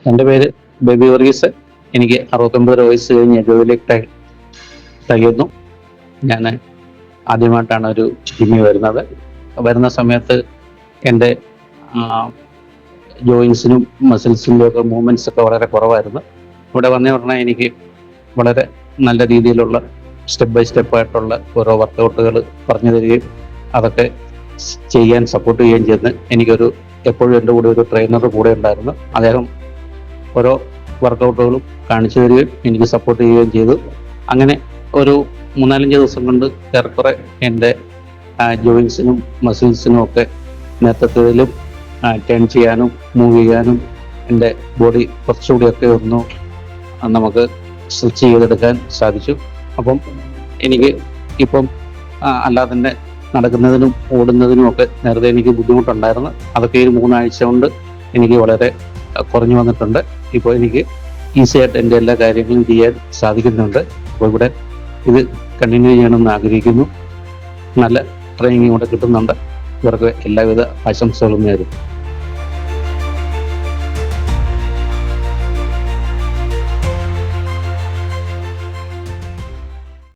എൻ്റെ പേര് ബേബി വർഗീസ്. എനിക്ക് 69 വയസ്സ് കഴിഞ്ഞ് 70ലേക്ക് തികയുന്നു. ഞാൻ ആദ്യമായിട്ടാണ് ഒരു ജിമ്മിൽ വരുന്നത്. വരുന്ന സമയത്ത് എൻ്റെ ജോയിൻസിനും മസിൽസിൻ്റെ ഒക്കെ മൂവ്മെൻറ്റ്സ് ഒക്കെ വളരെ കുറവായിരുന്നു. ഇവിടെ വന്ന ഉടനെ എനിക്ക് വളരെ നല്ല രീതിയിലുള്ള സ്റ്റെപ്പ് ബൈ സ്റ്റെപ്പായിട്ടുള്ള ഓരോ വർക്കൗട്ടുകൾ പറഞ്ഞു തരികയും അതൊക്കെ ചെയ്യാൻ സപ്പോർട്ട് ചെയ്യുകയും ചെയ്യുന്നു. എനിക്കൊരു എപ്പോഴും എൻ്റെ കൂടെ ഒരു ട്രെയിനർ കൂടെ ഉണ്ടായിരുന്നു. അദ്ദേഹം ഓരോ വർക്കൗട്ടുകളും കാണിച്ചു തരികയും എനിക്ക് സപ്പോർട്ട് ചെയ്യുകയും ചെയ്തു. അങ്ങനെ ഒരു 3-4 ദിവസം കൊണ്ട് ഏറെക്കുറെ എൻ്റെ ജോയിൻസിനും മസിൽസിനും ഒക്കെ നേതൃത്വത്തിലും ടേൺ ചെയ്യാനും മൂവ് ചെയ്യാനും എൻ്റെ ബോഡി കുറച്ചുകൂടിയൊക്കെ ഒന്ന് നമുക്ക് സ്ട്രെച്ച് ചെയ്തെടുക്കാൻ സാധിച്ചു. അപ്പം എനിക്ക് ഇപ്പം അല്ലാതെ തന്നെ നടക്കുന്നതിനും ഓടുന്നതിനും ഒക്കെ നേരത്തെ എനിക്ക് ബുദ്ധിമുട്ടുണ്ടായിരുന്നു. അതൊക്കെ ഒരു 3 ആഴ്ച കൊണ്ട് എനിക്ക് വളരെ കുറഞ്ഞു വന്നിട്ടുണ്ട്. ഇപ്പോൾ എനിക്ക് ഈസി ആയിട്ട് എൻ്റെ എല്ലാ കാര്യങ്ങളും ചെയ്യാൻ സാധിക്കുന്നുണ്ട്. അപ്പോൾ ഇവിടെ ഇത് കണ്ടിന്യൂ ചെയ്യണമെന്ന് ആഗ്രഹിക്കുന്നു. നല്ല ട്രെയിനിങ് ഇവിടെ കിട്ടുന്നുണ്ട്. ഇവർക്ക് എല്ലാവിധ ആശംസകളും നേരുന്നു.